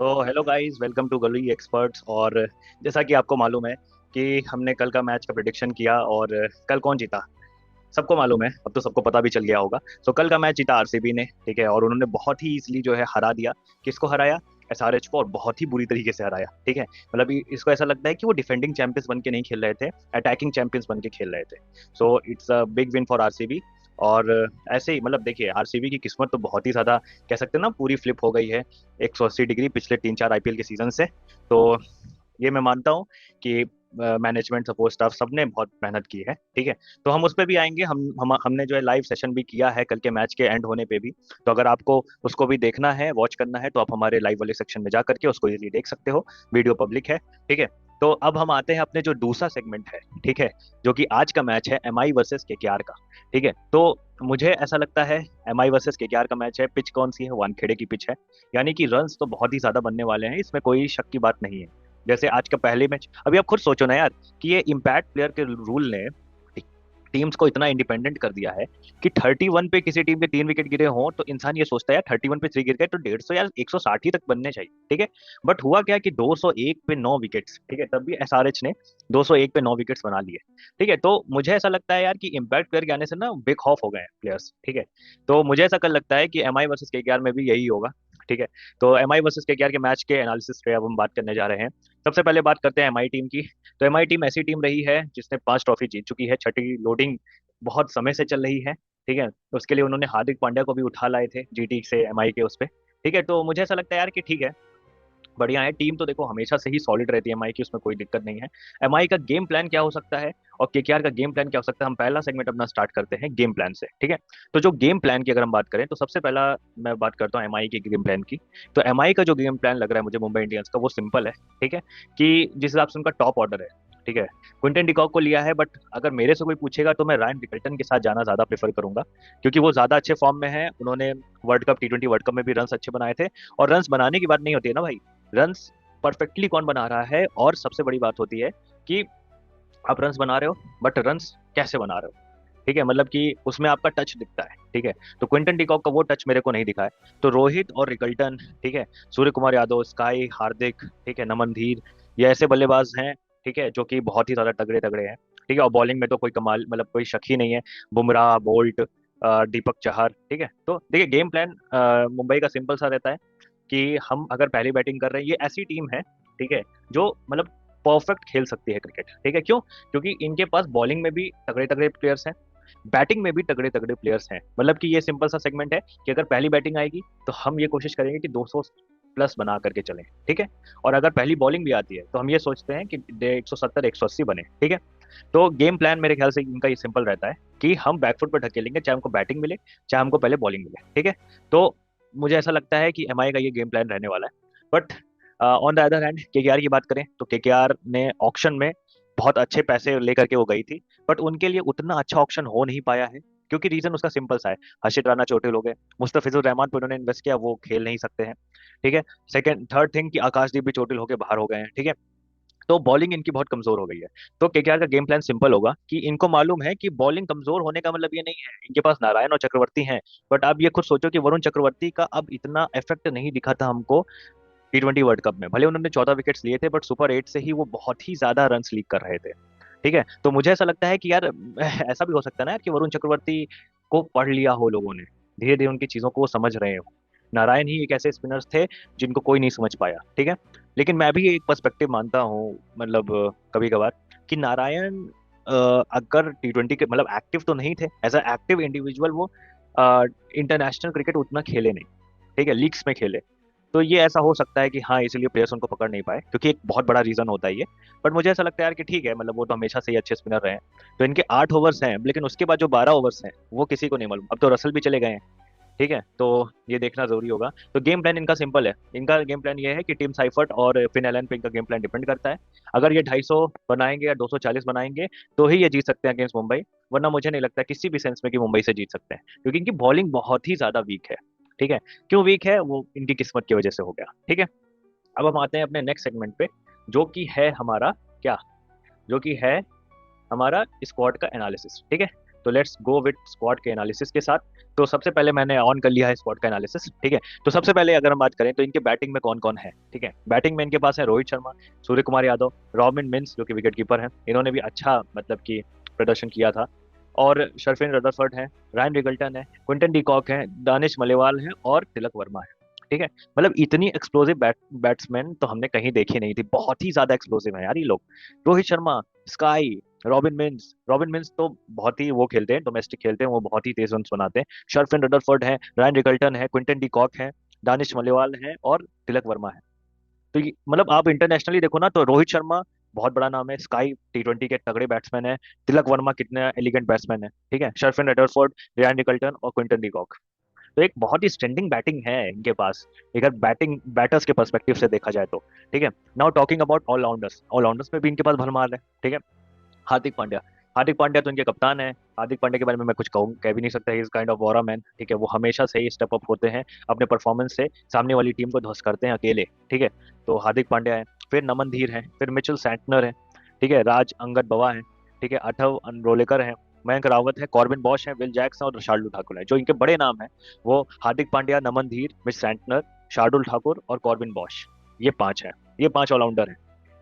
तो hello guys, welcome to गली experts. और जैसा कि आपको मालूम है कि हमने कल का मैच का प्रिडिक्शन किया और कल कौन जीता सबको मालूम है। अब तो सबको पता भी चल गया होगा। तो कल का मैच जीता आरसीबी ने, ठीक है। और उन्होंने बहुत ही इजीली जो है हरा दिया। किसको हराया? एसआरएच को। और बहुत ही बुरी तरीके से हराया, ठीक है। मतलब इसको ऐसा लगता है कि वो डिफेंडिंग चैंपियंस बन के नहीं खेल रहे थे, अटैकिंग चैंपियंस बन के खेल रहे थे। So it's a big win for RCB. और ऐसे ही मतलब देखिए, आरसीबी की किस्मत तो बहुत ही ज्यादा कह सकते हैं ना, पूरी फ्लिप हो गई है 180 डिग्री पिछले 3-4 आईपीएल के सीजन से। तो ये मैं मानता हूँ कि मैनेजमेंट, सपोर्ट स्टाफ सबने बहुत मेहनत की है, ठीक है। तो हम उस पर भी आएंगे। हमने जो है लाइव सेशन भी किया है कल के मैच के एंड होने पे भी। तो अगर आपको उसको भी देखना है, वॉच करना है, तो आप हमारे लाइव वाले सेक्शन में जा करके उसको इजीली देख सकते हो। वीडियो पब्लिक है, ठीक है। तो अब हम आते हैं अपने जो दूसरा सेगमेंट है, ठीक है, जो कि आज का मैच है एमआई वर्सेस केकेआर का, ठीक है। तो मुझे ऐसा लगता है एमआई वर्सेस केकेआर का मैच है। पिच कौन सी है? वानखेड़े की पिच है। यानी कि रन्स तो बहुत ही ज्यादा बनने वाले हैं, इसमें कोई शक की बात नहीं है। जैसे आज का पहले मैच, अभी आप खुद सोचो ना यार, कि ये इम्पैक्ट प्लेयर के रूल ने टीम्स को इतना इंडिपेंडेंट कर दिया है कि 31 पे किसी टीम के 3 विकेट गिरे हों तो इंसान ये सोचता है यार 31 पे 3 गिर गए तो 150 या 160 ही तक बनने चाहिए, ठीक है। बट हुआ क्या कि 201 पे 9 विकेट्स, ठीक है, तब भी एसआरएच ने 201 पे 9 विकेट्स बना लिए, ठीक है। तो मुझे ऐसा लगता है यार कि इम्पैक्ट प्लेयर के आने से ना बेक ऑफ हो गए हैं प्लेयर्स, ठीक है। तो मुझे ऐसा कल लगता है कि एमआई वर्सेस केकेआर में भी यही होगा, ठीक है। तो एमआई वर्सेस केकेआर के मैच के एनालिसिस पे अब हम बात करने जा रहे हैं। सबसे पहले बात करते हैं एमआई टीम की। तो एमआई टीम ऐसी टीम रही है जिसने 5 ट्रॉफी जीत चुकी है। छठी लोडिंग बहुत समय से चल रही है, ठीक है। तो उसके लिए उन्होंने हार्दिक पांड्या को भी उठा लाए थे जीटी से एमआई के उस पे, ठीक है। तो मुझे ऐसा लगता है यार कि ठीक है, बढ़िया है। टीम तो देखो हमेशा से ही सॉलिड रहती है एमआई की, उसमें कोई दिक्कत नहीं है। एमआई का गेम प्लान क्या हो सकता है और केकेआर का गेम प्लान क्या हो सकता है, हम पहला सेगमेंट अपना स्टार्ट करते हैं गेम प्लान से, ठीक है। तो जो गेम प्लान की अगर हम बात करें तो सबसे पहला मैं बात करता हूँ एमआई के गेम प्लान की। तो एमआई का जो गेम प्लान लग रहा है मुझे मुंबई इंडियंस का, वो सिंपल है, ठीक है। कि जिस हिसाब से उनका टॉप ऑर्डर है, ठीक है, क्विंटन डिकॉक को लिया है। बट अगर मेरे से कोई पूछेगा तो मैं रायन रिकल्टन के साथ जाना ज्यादा प्रेफर करूंगा, क्योंकि वो ज्यादा अच्छे फॉर्म में है। उन्होंने वर्ल्ड कप, टी20 वर्ल्ड कप में भी रन अच्छे बनाए थे। और रन बनाने की बात नहीं होती है ना भाई, रन परफेक्टली कौन बना रहा है। और सबसे बड़ी बात होती है कि आप रन्स बना रहे हो, बट रन्स कैसे बना रहे हो, ठीक है। मतलब कि उसमें आपका टच दिखता है, ठीक है। तो क्विंटन डिकॉक का वो टच मेरे को नहीं दिखा है। तो रोहित और रिकल्टन, ठीक है, सूर्य कुमार यादव, स्काई, हार्दिक, ठीक है, नमन धीर, ये ऐसे बल्लेबाज हैं, ठीक है, जो कि बहुत ही ज्यादा तगड़े तगड़े हैं, ठीक है। और बॉलिंग में तो कोई कमाल, मतलब कोई शक ही नहीं है। बुमराह, बोल्ट, दीपक चहर, ठीक है। तो देखिए गेम प्लान मुंबई का सिंपल सा रहता है कि हम अगर पहली बैटिंग कर रहे हैं, ये ऐसी टीम है, ठीक है, जो मतलब परफेक्ट खेल सकती है क्रिकेट, ठीक है। क्यों? क्योंकि इनके पास बॉलिंग में भी तगड़े तगड़े प्लेयर्स हैं, बैटिंग में भी तगड़े तगड़े प्लेयर्स हैं। मतलब कि ये सिंपल सा सेगमेंट है कि अगर पहली बैटिंग आएगी तो हम ये कोशिश करेंगे कि 200 प्लस बना करके चलें, ठीक है। और अगर पहली बॉलिंग भी आती है तो हम ये सोचते हैं कि 170 180 बने, ठीक है। तो गेम प्लान मेरे ख्याल से इनका ये सिंपल रहता है कि हम बैकफुट पर ढकेलेंगे, चाहे हमको बैटिंग मिले चाहे हमको पहले बॉलिंग मिले, ठीक है। तो मुझे ऐसा लगता है कि एमआई का ये गेम प्लान रहने वाला है। But on the other hand KKR की बात करें तो केकेआर ने ऑक्शन में बहुत अच्छे पैसे लेकर के वो गई थी। बट उनके लिए उतना अच्छा ऑप्शन हो नहीं पाया है, क्योंकि रीजन उसका सिंपल सा है। हर्षित राणा चोटिल हो गए, मुस्तफिजुर रहमान पे उन्होंने इन्वेस्ट किया, वो खेल नहीं सकते हैं, ठीक है। सेकंड थर्ड थिंग कि आकाशदीप भी चोटिल होकर बाहर हो गए हैं, ठीक है। तो बॉलिंग इनकी बहुत कमजोर हो गई है। तो केकेआर का गेम प्लान सिंपल होगा कि इनको मालूम है कि बॉलिंग कमजोर होने का मतलब ये नहीं है इनके पास नारायण और चक्रवर्ती हैं। बट आप ये खुद सोचो कि वरुण चक्रवर्ती का अब इतना इफेक्ट नहीं दिखा था हमको टी20 वर्ल्ड कप में। भले उन्होंने 14 विकेट्स लिए थे, बट सुपर 8 से ही वो बहुत ही ज्यादा रन लीक कर रहे थे, ठीक है। तो मुझे ऐसा लगता है कि यार ऐसा भी हो सकता है ना यार कि वरुण चक्रवर्ती को पढ़ लिया हो लोगों ने, धीरे धीरे उनकी चीजों को वो समझ रहे हो। नारायण ही एक ऐसे स्पिनर्स थे जिनको कोई नहीं समझ पाया, ठीक है। लेकिन मैं भी एक पर्सपेक्टिव मानता हूँ, मतलब कभी कभार, कि नारायण अगर टी20 के मतलब एक्टिव तो नहीं थे, एज अ एक्टिव इंडिविजुअल वो इंटरनेशनल क्रिकेट उतना खेले नहीं, ठीक है, लीग्स में खेले। तो ये ऐसा हो सकता है कि हाँ इसीलिए प्लेयर्स उनको पकड़ नहीं पाए, क्योंकि एक बहुत बड़ा रीजन होता है ये। बट मुझे ऐसा लगता है यार कि ठीक है, मतलब वो तो हमेशा से ही अच्छे स्पिनर रहे हैं। तो इनके 8 ओवर्स हैं, लेकिन उसके बाद जो 12 ओवर्स हैं वो किसी को नहीं मालूम। अब तो रसल भी चले गए हैं, ठीक है। तो ये देखना जरूरी होगा। तो गेम प्लान इनका सिंपल है। इनका गेम प्लान ये है कि टीम साइफर्ट और फिन एलन पे इनका गेम प्लान डिपेंड करता है। अगर ये 250 बनाएंगे या 240 बनाएंगे तो ही ये जीत सकते हैं अगेंस्ट मुंबई। वरना मुझे नहीं लगता किसी भी सेंस में कि मुंबई से जीत सकते हैं, क्योंकि इनकी बॉलिंग बहुत ही ज्यादा वीक है, ठीक है। क्यों वीक है? वो इनकी किस्मत की वजह से हो गया, ठीक है। अब हम आते हैं अपने नेक्स्ट सेगमेंट पे, जो कि है हमारा क्या, जो कि है हमारा स्क्वाड का एनालिसिस, ठीक है। तो लेट्स गो विद स्क्वाड के एनालिसिस के साथ। तो सबसे पहले मैंने ऑन कर लिया है स्क्वाड का एनालिसिस, ठीक है। तो सबसे पहले अगर हम बात करें तो इनके बैटिंग में कौन कौन है, ठीक है। बैटिंग में इनके पास है रोहित शर्मा, सूर्य कुमार यादव, रॉबिन मिंस जो कि विकेट कीपर है, इन्होंने भी अच्छा मतलब कि प्रदर्शन किया था। और शर्फिन रदरफर्ड है, रायन रिगल्टन है, क्विंटन डीकॉक है, दानिश मलेवाल है और तिलक वर्मा है, ठीक है। मतलब इतनी एक्सप्लोसिव बैट्समैन तो हमने कहीं देखी नहीं थी, बहुत ही ज्यादा एक्सप्लोसिव है यार ये लोग। Rohit Sharma, sky, robin mince तो बहुत ही वो खेलते हैं, डोमेस्टिक खेलते हैं, वो बहुत ही तेज रन बनाते हैं। शर्फिन रदरफर्ड है, रायन रिगल्टन है, क्विंटन डीकॉक है, दानिश मलेवाल है और तिलक वर्मा है। तो मतलब आप इंटरनेशनली देखो ना तो रोहित शर्मा बहुत बड़ा नाम है, स्काई टी20 के तगड़े बैट्समैन है, तिलक वर्मा कितने एलिगेंट बैट्समैन है, ठीक है, शर्फिन रदरफोर्ड, रियान निकल्टन और क्विंटन डिकॉक। तो एक बहुत ही स्टैंडिंग बैटिंग है इनके पास, अगर बैटिंग बैटर्स के पर्सपेक्टिव से देखा जाए तो, ठीक है। Now talking about allrounders, allrounders में भी इनके पास भरमार है, ठीक है। हार्दिक पांड्या, हार्दिक पांड्या तो इनके कप्तान है। हार्दिक पांड्या के बारे में मैं कुछ कहूँ कह भी नहीं सकता, इज काइंड ऑफ वॉरा मैन, ठीक है। वो हमेशा से ही स्टेप अप होते हैं, अपने परफॉर्मेंस से सामने वाली टीम को ध्वस्त करते हैं अकेले, ठीक है। तो हार्दिक पांड्या है, फिर नमन धीर है, फिर मिचेल सैंटनर है, ठीक है, राज अंगद बवा है, ठीक है, अथव अनरोलेकर है, मयंक रावत है, कॉर्बिन बॉश है, विल जैक्सन और शार्दुल ठाकुर है। जो इनके बड़े नाम है वो हार्दिक पांड्या, नमन धीर, मिच सैंटनर, शार्दुल ठाकुर और कॉर्बिन बॉश, ये पांच है, ये पांच ऑलराउंडर है,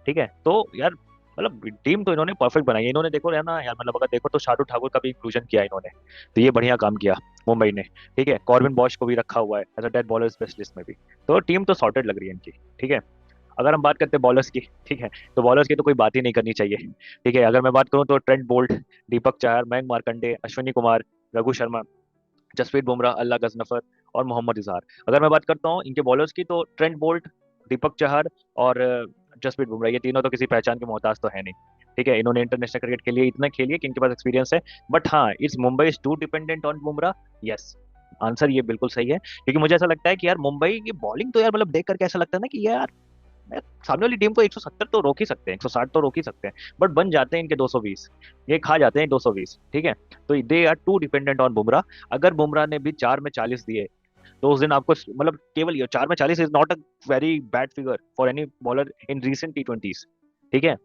ठीक है। तो यार मतलब टीम तो इन्होंने परफेक्ट बनाई है, इन्होंने देखो है ना यार, मतलब अगर देखो तो शार्दुल ठाकुर का भी इंक्लूजन किया इन्होंने, तो ये बढ़िया काम किया मुंबई ने, ठीक है। कॉर्बिन बॉश को भी रखा हुआ है as a death bowler specialist में भी। तो टीम तो सॉर्टेड लग रही है इनकी, ठीक है। अगर हम बात करते हैं बॉलर्स की, ठीक है, तो बॉलर्स की तो कोई बात ही नहीं करनी चाहिए, ठीक है। अगर मैं बात करूं तो ट्रेंट बोल्ट, दीपक चाहर, मयंक मार्कंडे, अश्विनी कुमार, रघु शर्मा, जसप्रीत बुमराह, अल्लाह गजनफर और मोहम्मद इजहार। अगर मैं बात करता हूँ इनके बॉलर्स की तो ट्रेंट बोल्ट, दीपक चहर और जसप्रीत बुमराह, ये तीनों तो किसी पहचान के मोहताज तो है नहीं, ठीक है। इन्होंने इंटरनेशनल क्रिकेट के लिए इतना खेली है कि इनके पास एक्सपीरियंस है। बट हाँ, इस Mumbai is too dependent on Bumrah, yes, answer ये बिल्कुल सही है। क्योंकि मुझे ऐसा लगता है कि यार मुंबई की बॉलिंग तो यार मतलब देख करके ऐसा लगता है ना कि यार सामने वाली टीम को 170 तो रोक ही सकते हैं, 160 तो रोक ही सकते हैं, बट बन जाते हैं इनके 220, ये खा जाते हैं 220, ठीक है। तो they are too dependent on Bumrah. अगर बुमराह ने भी 4 में 40 दिए तो उस दिन आपको मतलब केवल ये 4 में 40 is not a very bad figure for any bowler in recent टी20s, ठीक है।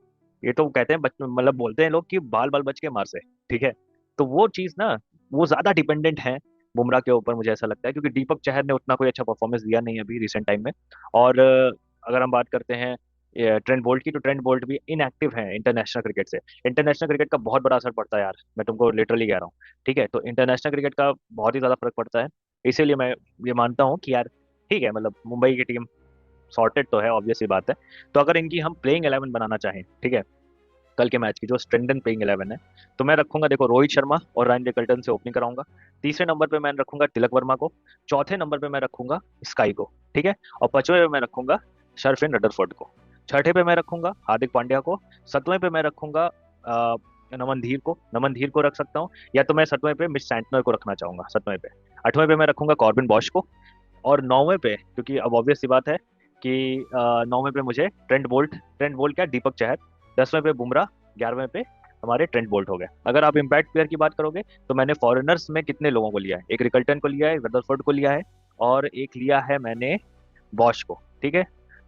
ये तो कहते हैं मतलब बोलते हैं लोग कि बाल बाल बच के मार से, ठीक है। तो वो चीज ना, वो ज्यादा डिपेंडेंट है बुमराह के ऊपर, मुझे ऐसा लगता है, क्योंकि दीपक चहर ने उतना कोई अच्छा परफॉर्मेंस दिया नहीं अभी रिसेंट टाइम में। और अगर हम बात करते हैं ट्रेंट बोल्ट की, तो ट्रेंट बोल्ट भी इनएक्टिव है इंटरनेशनल क्रिकेट से। इंटरनेशनल क्रिकेट का बहुत बड़ा असर पड़ता है यार, मैं तुमको लिटरली कह रहा हूँ, ठीक है। तो इंटरनेशनल क्रिकेट का बहुत ही ज्यादा फर्क पड़ता है। इसीलिए मैं ये मानता हूँ कि यार ठीक है, मतलब मुंबई की टीम सॉर्टेड तो है, ऑब्वियस सी बात है। तो अगर इनकी हम प्लेइंग 11 बनाना चाहें, ठीक है, कल के मैच की जो स्ट्रेंथन प्लेइंग 11 है, तो मैं रखूंगा देखो रोहित शर्मा और रायन रिकल्टन से ओपनिंग कराऊंगा। तीसरे नंबर पे मैं रखूंगा तिलक वर्मा को। चौथे नंबर पे मैं रखूंगा स्काई को, ठीक है। और पांचवें पे मैं रखूंगा शर्फिन रदरफोर्ड को। छठे पे मैं रखूंगा हार्दिक पांड्या को। सतवें पे मैं रखूंगा नमन धीर को रख सकता हूँ, या तो मैं सतवें पे मिच सैंटनर को रखना चाहूंगा सतवें पे। आठवें पे मैं रखूंगा कॉर्बिन बॉश को। और नौवें पे, क्योंकि अब ऑब्वियस सी बात है कि नौवें पे मुझे ट्रेंट बोल्ट क्या, दीपक चहर। 10वें पे बुमराह। 11वें पे हमारे ट्रेंट बोल्ट हो गए। अगर आप इम्पैक्ट प्लेयर की बात करोगे तो मैंने फॉरेनर्स में कितने लोगों को लिया है, एक रिकल्टन को लिया है, रदरफोर्ड को लिया है, और एक लिया है मैंने बॉश को, ठीक है,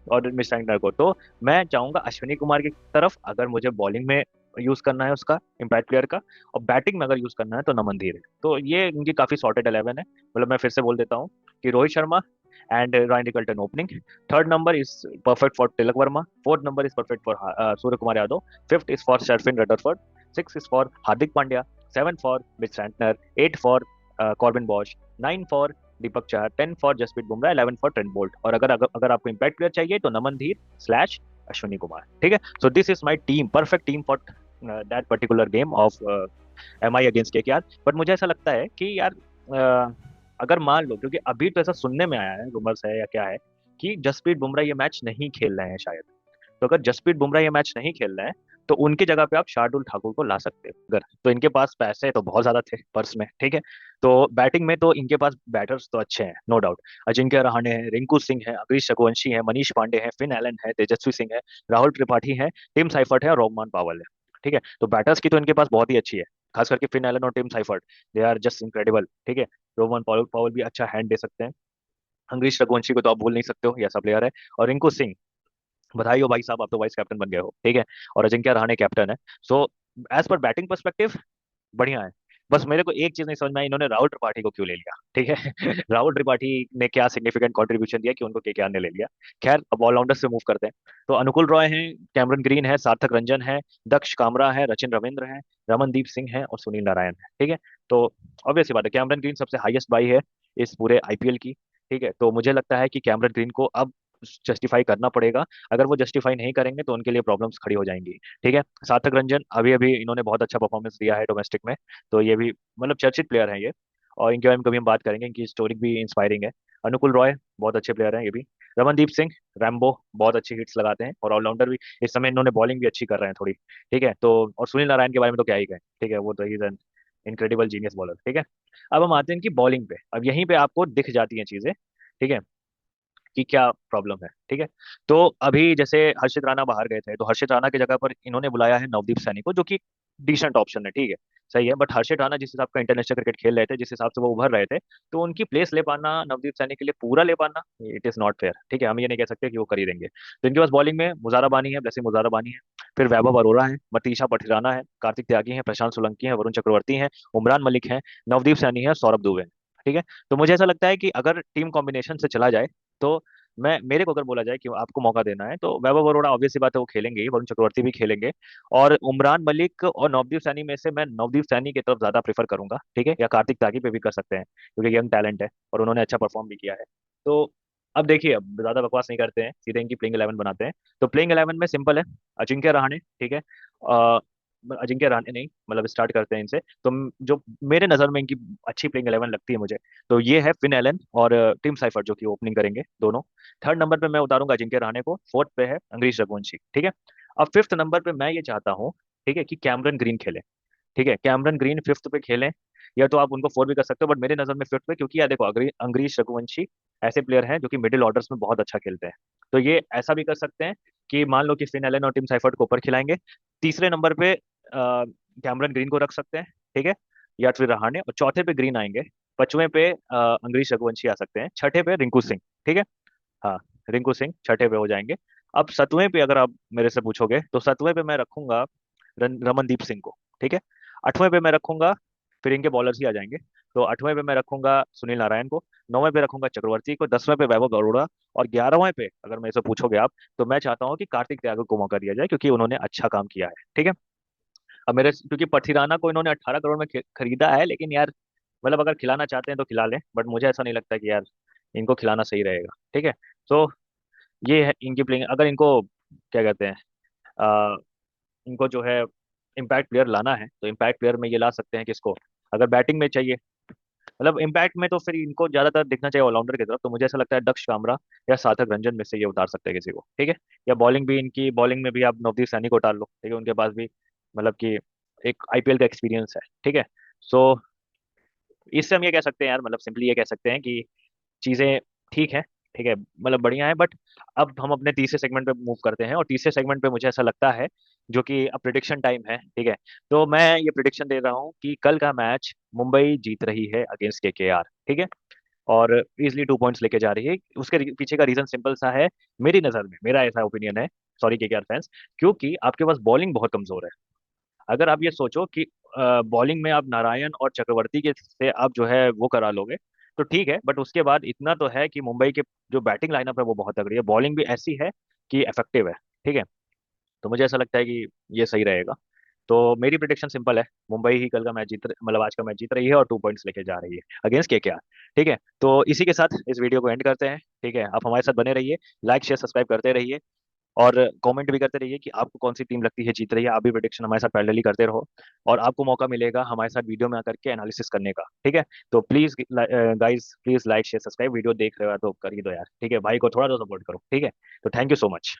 और मिस सैंटनर को। तो मैं चाहूंगा अश्विनी कुमार की तरफ, अगर मुझे बॉलिंग में यूज करना है उसका इम्पैक्ट प्लेयर का, और बैटिंग में अगर यूज करना है तो नमन धीर है। तो ये इनकी काफी सॉर्टेड 11 है। मतलब मैं फिर से बोल देता हूँ कि Rohit Sharma and Ryan Rickelton opening. Third number is perfect for Tilak Verma. Fourth number is perfect for Surya Kumar Yadav. Fifth is for Sharfin Rutherford. Sixth is for Hardik Pandya. Seven for Mitch Santner. Eight for Corbin Bosch. Nine for Deepak Chahar, 10 for Jasprit Bumrah, 11 for Trent Boult. और अगर आपको impact player चाहिए तो नमन धीर slash Ashwini Kumar, ठीक है। So this is my team, perfect team for that particular game of M I against KKR. But मुझे ऐसा लगता है कि यार अगर मान लो, क्योंकि अभी तो ऐसा सुनने में आया है, रूमर्स है या क्या है, कि जसप्रीत बुमराह ये मैच नहीं खेल रहे हैं शायद। तो अगर जसप्रीत बुमराह ये मैच नहीं खेल रहे हैं तो उनकी जगह पे आप शार्दुल ठाकुर को ला सकते हो, अगर तो इनके पास पैसे तो बहुत ज्यादा थे पर्स में, ठीक है। तो बैटिंग में तो इनके पास बैटर्स तो अच्छे हैं, नो डाउट। अजिंक्य रहाणे है, रिंकू सिंह है, अग्रीश रघुवंशी है, मनीष पांडे है, फिन एलन है, तेजस्वी सिंह है, राहुल त्रिपाठी है, टिम साइफर्ट है और रोहमान पावल है, ठीक है। तो बैटर्स की तो इनके पास बहुत ही अच्छी है, खास करके फिन एलन और Tim Seifert, they are just incredible, ठीक है। रोहमान पावल पावल भी अच्छा हैंड दे सकते हैं। अग्रीश रघुवंशी को तो आप भूल नहीं सकते हो, ये ऐसा प्लेयर है। और रिंकू सिंह, बधाई हो भाई साहब, आप तो वाइस कैप्टन बन गए हो, ठीक है। और अजिंक्य रहाणे कैप्टन है। So as per batting perspective बढ़िया है। बस मेरे को एक चीज नहीं समझ में आई, इन्होंने राहुल त्रिपाठी को क्यों ले लिया, ठीक है। राहुल त्रिपाठी ने क्या सिग्निफिकेंट कंट्रीब्यूशन दिया कि उनको केकेआर ने ले लिया। खैर, अब ऑलराउंडर से मूव करते हैं। तो अनुकुल रॉय है, कैमरन ग्रीन है, सार्थक रंजन है, दक्ष कामरा है, रचिन रविंद्र है, रमनदीप सिंह है और सुनील नारायण है, ठीक है। तो ऑब्वियस सी बात है, कैमरन ग्रीन सबसे हाईएस्ट बाई है इस पूरे आईपीएल की, ठीक है। तो मुझे लगता है कि कैमरन ग्रीन को अब जस्टिफाई करना पड़ेगा। अगर वो जस्टिफाई नहीं करेंगे तो उनके लिए प्रॉब्लम्स खड़ी हो जाएंगी, ठीक है। सार्थक रंजन अभी अभी इन्होंने बहुत अच्छा परफॉर्मेंस दिया है डोमेस्टिक में, तो ये भी मतलब चर्चित प्लेयर हैं ये, और इनके बारे में कभी हम बात करेंगे, इनकी स्टोरी भी इंस्पायरिंग है। अनुकुल रॉय बहुत अच्छे प्लेयर हैं ये भी। रमनदीप सिंह, रैम्बो, बहुत अच्छी हिट्स लगाते हैं और ऑलराउंडर भी। इस समय इन्होंने बॉलिंग भी अच्छी कर रहे हैं थोड़ी, ठीक है। तो और सुनील नारायण के बारे में तो क्या ही कहें, ठीक है, वो तो is an incredible genius bowler, ठीक है। अब हम आते हैं इनकी बॉलिंग पे। अब यहीं पे आपको दिख जाती हैं चीजें, ठीक है, कि क्या प्रॉब्लम है, ठीक है। तो अभी जैसे हर्षित राणा बाहर गए थे, तो हर्षित राणा की जगह पर इन्होंने बुलाया है नवदीप सैनी को, जो कि डिसेंट ऑप्शन है, ठीक है, सही है। बट हर्षित राणा जिस हिसाब का इंटरनेशनल क्रिकेट खेल रहे थे, जिस हिसाब से वो उभर रहे थे, तो उनकी प्लेस ले पाना नवदीप सैनी के लिए पूरा ले पाना, इट इज नॉट फेयर, ठीक है। हम ये नहीं कह सकते कि वो कर ही देंगे। तो इनके पास बॉलिंग में मुजारा बानी है, ब्लेसिंग मुजारा बानी है, फिर वैभव अरोड़ा है, मतीशा पठिराना है, कार्तिक त्यागी है, प्रशांत सोलंकी है, वरुण चक्रवर्ती है, उमरान मलिक है, नवदीप सैनी है, सौरभ दुबे है, ठीक है। तो मुझे ऐसा लगता है कि अगर टीम कॉम्बिनेशन से चला जाए, तो मैं मेरे को अगर बोला जाए कि आपको मौका देना है, तो वैभव अरोड़ा ऑब्वियस सी बात है वो खेलेंगे ही, वरुण चक्रवर्ती भी खेलेंगे, और उमरान मलिक और नवदीप सैनी में से मैं नवदीप सैनी की तरफ ज्यादा प्रेफर करूंगा, ठीक है। या कार्तिक त्यागी पे भी कर सकते हैं क्योंकि यंग टैलेंट है और उन्होंने अच्छा परफॉर्म भी किया है। तो अब देखिए, अब ज्यादा बकवास नहीं करते हैं, सीधे इनकी प्लेइंग 11 बनाते हैं। तो प्लेइंग 11 में सिंपल है, अजिंक्य रहाणे, ठीक है। अजिंक्य रहाणे नहीं, मतलब स्टार्ट करते हैं इनसे। तो जो मेरे नजर में इनकी अच्छी प्लेइंग 11 लगती है मुझे, तो ये है फिन एलन और टिम साइफर, जो कि ओपनिंग करेंगे दोनों। थर्ड नंबर पे मैं उतारूंगा अजिंक्य रहाणे को, फोर्थ पे है अंग्रेज रघुवंशी, ठीक है। अब फिफ्थ नंबर पे मैं ये चाहता हूँ, ठीक है, कि कैमरन ग्रीन खेले, ठीक है। कैमरन ग्रीन फिफ्थ पे खेलें, या तो आप उनको फोर भी कर सकते हो, बट मेरे नजर में फिफ्थ पे, क्योंकि यार देखो, अंग्रेज रघुवंशी ऐसे प्लेयर हैं जो कि मिडिल ऑर्डर्स में बहुत अच्छा खेलते हैं। तो ये ऐसा भी कर सकते हैं कि मान लो कि फिन एलन और टिम साइफर्ट को ऊपर खिलाएंगे, तीसरे नंबर पे कैमरन ग्रीन को रख सकते हैं, ठीक है, या फिर रहाणे, और चौथे पे ग्रीन आएंगे, पांचवें पे अंग्रेज रघुवंशी आ सकते हैं, छठे पे रिंकू सिंह, ठीक है। हाँ, रिंकू सिंह छठे पे हो जाएंगे। अब सतवें पे अगर आप मेरे से पूछोगे, तो सतवें पे मैं रखूंगा रमनदीप सिंह को, ठीक है। आठवें पे मैं रखूंगा, फिर इनके बॉलर्स ही आ जाएंगे। तो आठवें पे मैं रखूंगा सुनील नारायण को, नौवें पे रखूंगा चक्रवर्ती को, 10वें पे वैभव अरोड़ा, और 11वें पे अगर मेरे से पूछोगे आप, तो मैं चाहता हूँ कि कार्तिक त्यागी को मौका दिया जाए, क्योंकि उन्होंने अच्छा काम किया है, ठीक है। अब मेरे क्योंकि पथिराना को इन्होंने 18 करोड़ में खरीदा है, लेकिन यार मतलब अगर खिलाना चाहते हैं तो खिला लें, बट मुझे ऐसा नहीं लगता कि यार इनको खिलाना सही रहेगा, ठीक है। तो ये है इनकी प्लेइंग। अगर इनको क्या कहते हैं, इनको जो है इम्पैक्ट प्लेयर लाना है, तो इम्पैक्ट प्लेयर में ये ला सकते हैं किसको, अगर बैटिंग में चाहिए, मतलब इम्पैक्ट में, तो फिर इनको ज्यादातर दिखना चाहिए ऑलराउंडर की तरफ। तो मुझे ऐसा लगता है दक्ष कामरा या सार्थक रंजन में से ये उतार सकते हैं किसी को, ठीक है। या बॉलिंग भी, इनकी बॉलिंग में भी आप नवदीप सैनी को उतार लो, ठीक है, उनके पास भी मतलब कि एक आईपीएल का एक्सपीरियंस है, ठीक है। सो इससे हम ये कह सकते हैं यार, मतलब सिंपली ये कह सकते हैं कि चीजें ठीक है, ठीक है, मतलब बढ़िया है। बट अब हम अपने तीसरे सेगमेंट पे मूव करते हैं, और तीसरे सेगमेंट पे मुझे ऐसा लगता है, जो कि अब प्रिडिक्शन टाइम है, ठीक है। तो मैं ये प्रिडिक्शन दे रहा हूँ कि कल का मैच मुंबई जीत रही है अगेंस्ट केकेआर, ठीक है, और इजिली 2 पॉइंट्स लेके जा रही है। उसके पीछे का रीजन सिंपल सा है, मेरी नजर में, मेरा ऐसा ओपिनियन है, सॉरी केकेआर फैंस, क्योंकि आपके पास बॉलिंग बहुत कमजोर है। अगर आप ये सोचो कि बॉलिंग में आप नारायण और चक्रवर्ती के से आप जो है वो करा लोगे, तो ठीक है, बट उसके बाद इतना तो है कि मुंबई के जो बैटिंग लाइनअप है वो बहुत तगड़ी है, बॉलिंग भी ऐसी है कि इफेक्टिव है, ठीक है। तो मुझे ऐसा लगता है कि ये सही रहेगा। तो मेरी प्रिडिक्शन सिंपल है, मुंबई ही कल का मैच मतलब आज का मैच जीत रही है और 2 पॉइंट्स लेके जा रही है अगेंस्ट केकेआर, ठीक है। तो इसी के साथ इस वीडियो को एंड करते हैं, ठीक है। आप हमारे साथ बने रहिए, लाइक शेयर सब्सक्राइब करते रहिए, और कमेंट भी करते रहिए कि आपको कौन सी टीम लगती है जीत रही है। आप भी प्रेडिक्शन हमारे साथ पैरेलली करते रहो, और आपको मौका मिलेगा हमारे साथ वीडियो में आकर के एनालिसिस करने का, ठीक है। तो please guys, please like share subscribe, video देख रहे हो तो कर ही दो यार, ठीक है, भाई को थोड़ा तो सपोर्ट करो, ठीक है। तो थैंक यू सो मच।